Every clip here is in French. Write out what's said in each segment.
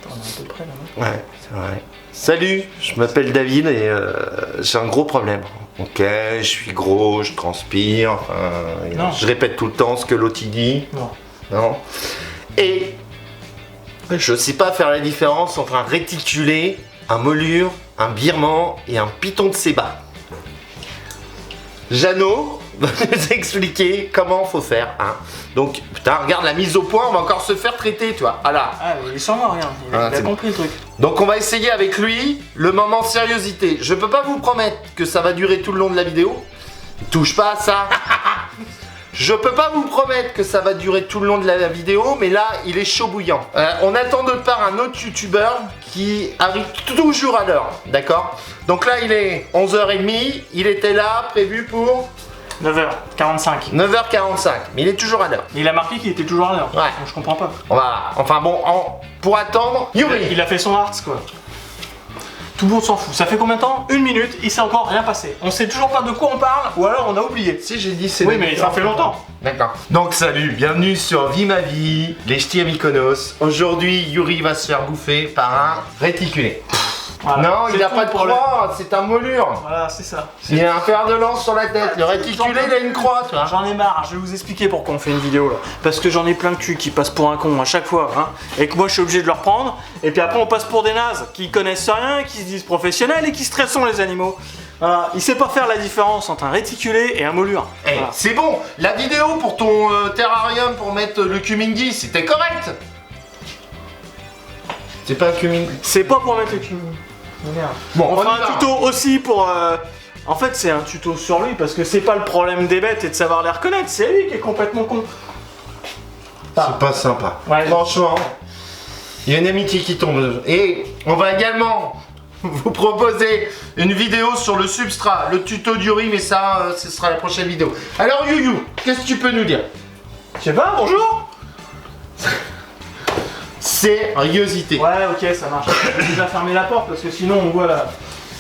On est à peu près là. Ouais, c'est vrai. Salut, je m'appelle David et j'ai un gros problème. Ok, je suis gros, je transpire, je répète tout le temps ce que l'autre il dit. Non. Et je sais pas faire la différence entre un réticulé, un molure, un birman et un python de Séba. Jeannot va nous expliquer comment faut faire. Hein. Donc, putain, regarde la mise au point, on va encore se faire traiter, tu vois. Voilà. Ah, mais il est sûrement rien. Il a compris le truc. Donc, on va essayer avec lui le moment sériosité. Je peux pas vous promettre que ça va durer tout le long de la vidéo. Touche pas à ça. Je peux pas vous promettre que ça va durer tout le long de la vidéo, mais là, il est chaud bouillant. On attend de part un autre youtubeur qui arrive toujours à l'heure, d'accord? Donc là, il est 11h30, il était là, prévu pour 9h45. 9h45, mais il est toujours à l'heure. Il a marqué qu'il était toujours à l'heure. Ouais. Donc, je comprends pas. Enfin bon, pour attendre, Yuri. Il a fait son arts quoi. Tout le monde s'en fout. Ça fait combien de temps? 1 minute, il s'est encore rien passé. On sait toujours pas de quoi on parle, ou alors on a oublié. Si j'ai dit c'est. Oui, mais ça fait longtemps. D'accord. Donc salut, bienvenue sur Vie ma vie, les ch'tis à Mykonos. Aujourd'hui, Yuri va se faire bouffer par un réticulé. Voilà. Non, il n'a pas de croix, c'est un molure. Voilà, c'est ça. Il a un fer de lance sur la tête. Le réticulé, il a une croix, tu vois. J'en ai marre, je vais vous expliquer pourquoi on fait une vidéo là. Parce que j'en ai plein de cul qui passent pour un con à chaque fois, hein. Et que moi je suis obligé de leur prendre. Et puis après on passe pour des nazes qui connaissent rien, qui se disent professionnels et qui stressent les animaux. Voilà. Il sait pas faire la différence entre un réticulé et un molure. Hey, voilà. C'est bon, la vidéo pour ton terrarium pour mettre le Cumingi, c'était correct. C'est pas un Cumingi. C'est pas pour mettre le Cumingi. Merde. Bon, on fera un tuto aussi pour... En fait, c'est un tuto sur lui parce que c'est pas le problème des bêtes et de savoir les reconnaître, c'est lui qui est complètement con. C'est pas sympa. Ouais, franchement, il y a une amitié qui tombe. Et on va également vous proposer une vidéo sur le substrat, le tuto du riz, mais ça, ce sera la prochaine vidéo. Alors, Youyou, qu'est-ce que tu peux nous dire? Je sais pas, bonjour. Sériosité. Ouais, ok, ça marche. Je vais déjà fermer la porte parce que sinon on voit la...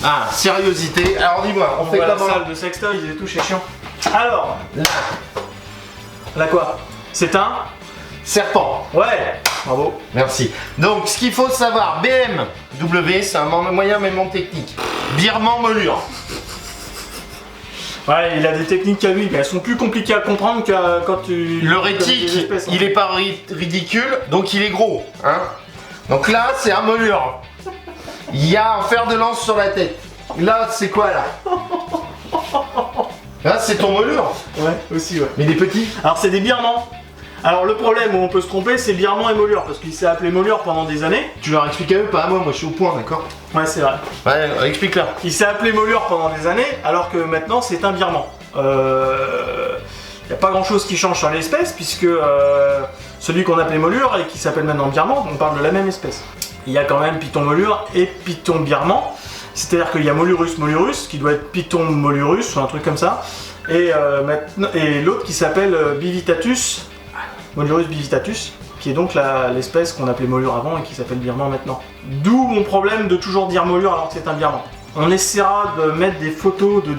Ah, sériosité. Alors dis-moi, on fait voit comment? La salle de sextoy et tout, c'est chiant. Alors, là quoi? C'est un serpent. Ouais, bravo. Merci. Donc, ce qu'il faut savoir, BMW, c'est un moyen mais non technique. Birman molure. Ouais, il a des techniques à lui, mais elles sont plus compliquées à comprendre que quand tu... Le rétic, il est pas ridicule, donc il est gros. Hein. Donc là, c'est un molure. Il y a un fer de lance sur la tête. Là, c'est quoi là? Là, c'est ton molure. Ouais, aussi, ouais. Mais des petits. Alors, c'est des birmans. Alors, le problème où on peut se tromper, c'est birman et molure, parce qu'il s'est appelé molure pendant des années. Tu leur expliques à eux, pas à moi je suis au point, d'accord? Ouais, c'est vrai. Ouais, explique-leur. Il s'est appelé molure pendant des années, alors que maintenant, c'est un birman. Il n'y a pas grand chose qui change sur l'espèce, puisque celui qu'on appelait molure et qui s'appelle maintenant birman, on parle de la même espèce. Il y a quand même python molure et python birman, c'est-à-dire qu'il y a molurus molurus, qui doit être python molurus, ou un truc comme ça, et l'autre qui s'appelle bivitatus, molurus bivitatus, qui est donc l'espèce qu'on appelait molure avant et qui s'appelle birman maintenant. D'où mon problème de toujours dire molure alors que c'est un birman. On essaiera de mettre des photos de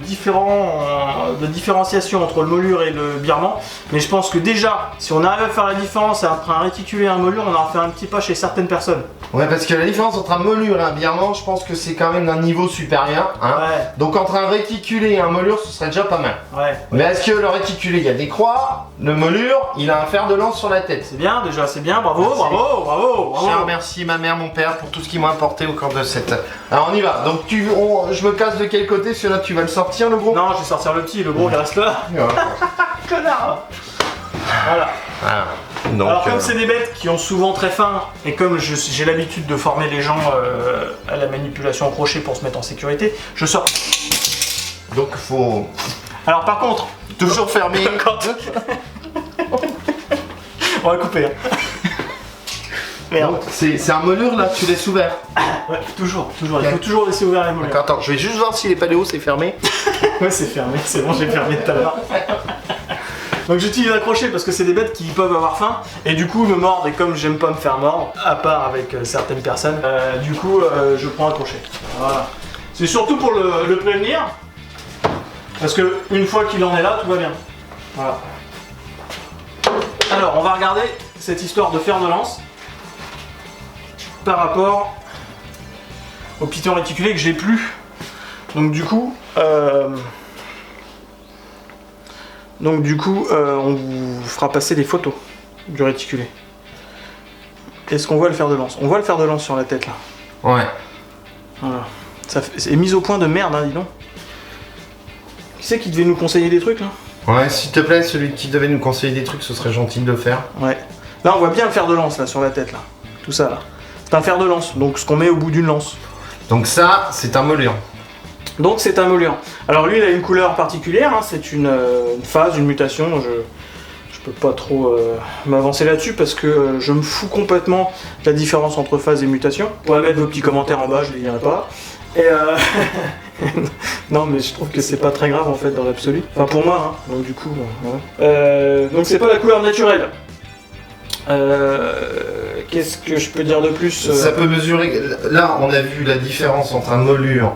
différenciation entre le molure et le birman, mais je pense que déjà, si on arrive à faire la différence entre un réticulé et un molure, on aura fait un petit pas chez certaines personnes. Ouais, parce que la différence entre un molure et un birman, je pense que c'est quand même d'un niveau supérieur. Hein. Ouais. Donc entre un réticulé et un molure, ce serait déjà pas mal. Ouais. Mais est-ce que le réticulé, il y a des croix? Le molure, il a un fer de lance sur la tête. C'est bien, déjà, c'est bien, bravo, merci. bravo, bravo, bravo. Je remercie ma mère, mon père pour tout ce qu'ils m'ont apporté au cours de cette... Alors on y va. Donc je me casse de quel côté? Celui-là, tu vas le sortir, le gros? Non, je vais sortir le petit, le gros il reste là. Connard. Voilà. Ah, donc, alors comme c'est des bêtes qui ont souvent très faim, et comme j'ai l'habitude de former les gens à la manipulation au crochet pour se mettre en sécurité, je sors. Donc faut... Alors par contre... Toujours fermé. On va couper. Hein. Merde. C'est un molure là, tu laisses ouvert? Ouais, toujours. Il faut toujours laisser ouvert les molures. D'accord, attends, je vais juste voir si les paléos c'est fermé. Ouais, c'est fermé, c'est bon, j'ai fermé tout à l'heure. Donc j'utilise un crochet parce que c'est des bêtes qui peuvent avoir faim et du coup me mordent, et comme j'aime pas me faire mordre, à part avec certaines personnes, du coup je prends un crochet. Voilà. C'est surtout pour le prévenir, parce que une fois qu'il en est là, tout va bien. Voilà. Alors on va regarder cette histoire de fer de lance. par rapport au piton réticulé que j'ai plus. Donc du coup, on vous fera passer des photos du réticulé. Est-ce qu'on voit le fer de lance? On voit le fer de lance sur la tête là. Ouais. Voilà. C'est mise au point de merde, hein, dis donc. Qui c'est qui devait nous conseiller des trucs là? Ouais, s'il te plaît, celui qui devait nous conseiller des trucs, ce serait gentil de le faire. Ouais. Là, on voit bien le fer de lance là sur la tête là. Tout ça là. C'est un fer de lance, donc ce qu'on met au bout d'une lance. Donc ça, c'est un moulure. Donc c'est un moulure. Alors lui, il a une couleur particulière, hein, c'est une phase, une mutation. Je peux pas trop m'avancer là-dessus parce que je me fous complètement de la différence entre phase et mutation. Vous pourrez mettre vos petits commentaires en bas, je les lirai pas. Et non, mais je trouve que c'est pas très grave en fait dans l'absolu. Enfin pour moi, hein. Donc du coup, voilà. Donc c'est pas la couleur naturelle. Qu'est-ce que je peux dire de plus? Ça peut mesurer. Là, on a vu la différence entre un moulure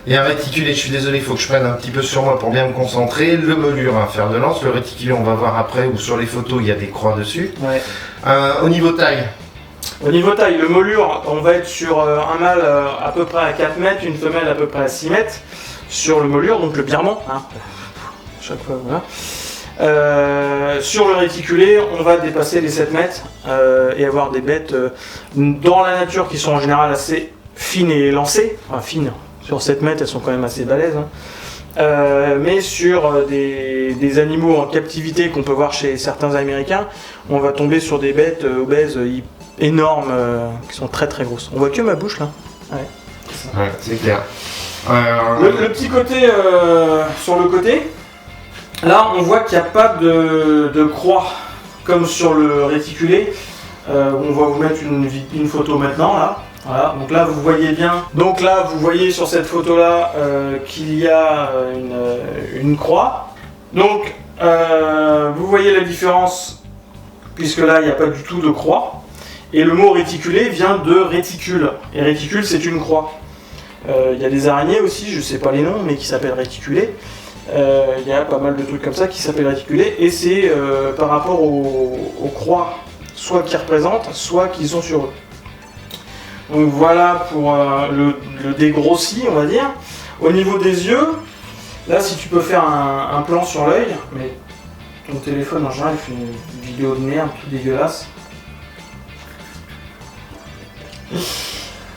et un réticulé. Je suis désolé, il faut que je prenne un petit peu sur moi pour bien me concentrer. Le moulure, un fer de lance. Le réticulé, on va voir après, ou sur les photos, il y a des croix dessus. Ouais. Au niveau taille. Au niveau taille, le moulure, on va être sur un mâle à peu près à 4 mètres, une femelle à peu près à 6 mètres. Sur le moulure, donc le birman. Hein. Chaque fois, voilà. Sur le réticulé, on va dépasser les 7 mètres et avoir des bêtes dans la nature qui sont en général assez fines et lancées. Enfin, fines, sur 7 mètres, elles sont quand même assez balèzes. Hein. Mais sur des animaux en captivité qu'on peut voir chez certains Américains, on va tomber sur des bêtes obèses énormes qui sont très très grosses. On voit que ma bouche là. Ouais, c'est clair. Le petit côté sur le côté. Là, on voit qu'il n'y a pas de croix comme sur le réticulé. On va vous mettre une photo maintenant là. Voilà. Donc là, vous voyez bien. Donc là, vous voyez sur cette photo là qu'il y a une croix. Donc, vous voyez la différence puisque là, il n'y a pas du tout de croix. Et le mot réticulé vient de réticule. Et réticule, c'est une croix. Il y a des araignées aussi, je ne sais pas les noms, mais qui s'appellent réticulés. Il y a pas mal de trucs comme ça qui s'appellent réticulés et c'est par rapport aux croix, soit qui représentent, soit qui sont sur eux. Donc voilà pour le dégrossi, on va dire. Au niveau des yeux, là si tu peux faire un plan sur l'œil, mais ton téléphone en général il fait une vidéo de merde tout dégueulasse.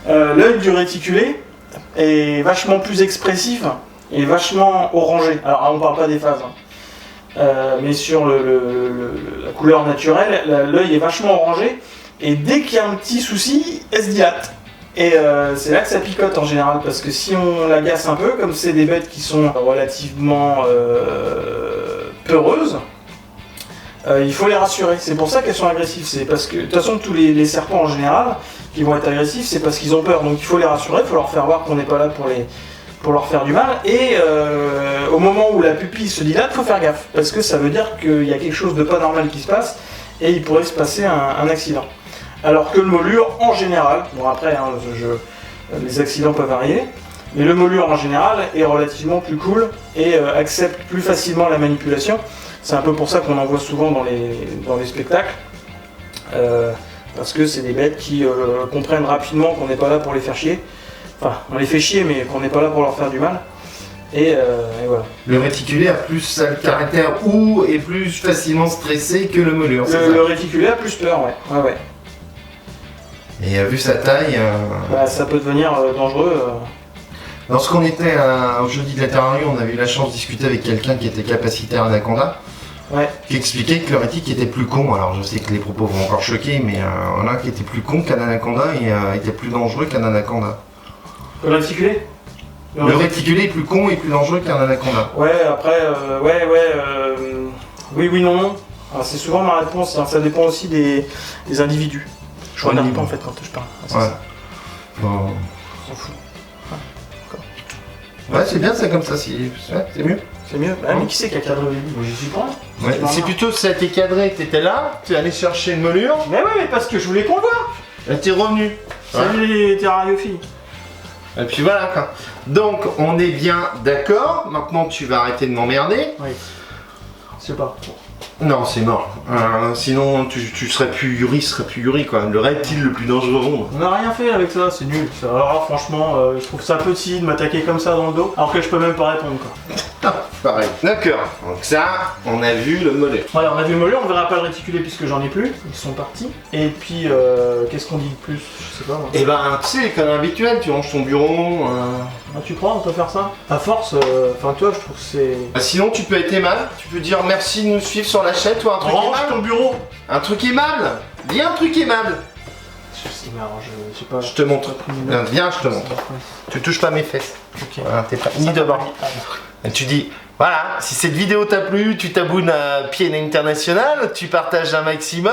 L'œil du réticulé est vachement plus expressif. Et vachement orangé. Alors on parle pas des phases, hein. Mais sur la couleur naturelle, l'œil est vachement orangé. Et dès qu'il y a un petit souci, elle se dilate. Et c'est là que ça picote en général, parce que si on l'agace un peu, comme c'est des bêtes qui sont relativement peureuses, il faut les rassurer. C'est pour ça qu'elles sont agressives. C'est parce que de toute façon tous les serpents en général qui vont être agressifs, c'est parce qu'ils ont peur. Donc il faut les rassurer, il faut leur faire voir qu'on n'est pas là pour leur faire du mal, et au moment où la pupille se dilate, il faut faire gaffe, parce que ça veut dire qu'il y a quelque chose de pas normal qui se passe, et il pourrait se passer un accident. Alors que le moulure, en général, bon après, hein, les accidents peuvent arriver, mais le moulure en général est relativement plus cool, et accepte plus facilement la manipulation. C'est un peu pour ça qu'on en voit souvent dans les spectacles, parce que c'est des bêtes qui comprennent rapidement qu'on n'est pas là pour les faire chier. Enfin, on les fait chier, mais qu'on n'est pas là pour leur faire du mal. Et voilà. Le réticulé a plus le caractère ou est plus facilement stressé que le moulure. Le réticulé a plus peur, ouais. Et vu sa taille... Bah, ça peut devenir dangereux. Lorsqu'on était au jeudi de la Terrarie, on avait eu la chance de discuter avec quelqu'un qui était capacitaire anaconda. Ouais. Qui expliquait que le rétic était plus con. Alors je sais que les propos vont encore choquer, mais voilà, qui était plus con qu'un anaconda et était plus dangereux qu'un anaconda. Le réticulé? Le réticulé est plus con et plus dangereux qu'un anaconda. Ouais, après, oui, non. C'est souvent ma réponse, hein, ça dépend aussi des individus. Je regarde pas en fait quand je parle. Ouais. Bon. On s'en fout. Ouais, c'est bien, c'est comme ça, c'est mieux. C'est mieux. Ah, mais qui c'est qui a cadré le début? Moi, j'y suis pas. Ouais, c'est plutôt ça a été cadré, t'étais là, t'es allé chercher une moulure. Mais ouais, mais parce que je voulais qu'on le voit. Là, t'es revenu. Salut les terrariophiles. Et puis voilà quoi. Donc on est bien d'accord. Maintenant tu vas arrêter de m'emmerder. Oui. Je sais pas. Non, c'est mort. Sinon, tu serais plus Yuri, quoi. Le reptile le plus dangereux au monde. On n'a rien fait avec ça, c'est nul. Ça. Alors franchement, je trouve ça petit de m'attaquer comme ça dans le dos, alors que je peux même pas répondre quoi. Pareil. D'accord. Donc ça, on a vu le mollet. Ouais, on a vu le mollet, on verra pas le réticulé puisque j'en ai plus, ils sont partis. Et puis, qu'est-ce qu'on dit de plus? Je sais pas moi. Eh ben, tu sais, comme habituel, tu ranges ton bureau. Ah, tu crois on peut faire ça? À force, enfin toi je trouve que c'est... Sinon, tu peux être aimable. Tu peux dire merci de nous suivre sur la chaîne ou un truc Range aimable. ton bureau! Un truc aimable. Dis un truc aimable. Je sais, mais alors je sais pas... Je te montre. Viens, je te montre. Tu touches pas mes fesses. Ok. Voilà, t'es pas ni devant. Et tu dis, voilà, si cette vidéo t'a plu, tu t'abonnes à PN International, tu partages un maximum,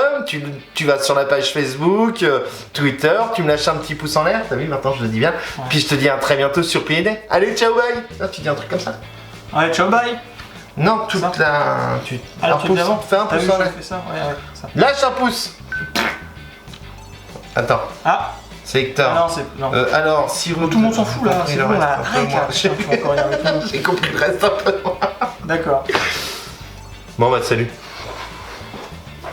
tu vas sur la page Facebook, Twitter, tu me lâches un petit pouce en l'air, t'as vu, maintenant je le dis bien. Ouais. Puis je te dis à très bientôt sur PN. Allez, ciao, bye. Ah, tu dis un truc comme ça. Allez, ciao, bye! Non, toute Ça. la... Ah, un tu pouce, d'avant? fais un T'as pouce vu, en je l'air. fais ça? Ouais, ça. Lâche un pouce. Attends, Ah! c'est Hector. Ah non, c'est... Non. Alors, si Tout le monde s'en fout là, c'est bon là, arrête là! J'ai Tu vas encore y arriver tout le monde. j'ai compris le reste un peu. D'accord. Bon bah salut.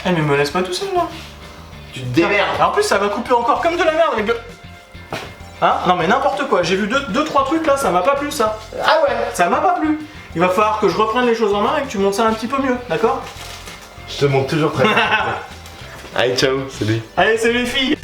Eh mais me laisse pas tout seul là! Tu te démerdes. En plus ça va couper encore comme de la merde avec de... Hein? Non mais n'importe quoi, j'ai vu deux trois trucs là, ça m'a pas plu ça! Ah ouais. Ça m'a pas plu! Il va falloir que je reprenne les choses en main et que tu montes ça un petit peu mieux, d'accord? Je te montre toujours très bien. Allez, ciao, salut. Allez, salut les filles!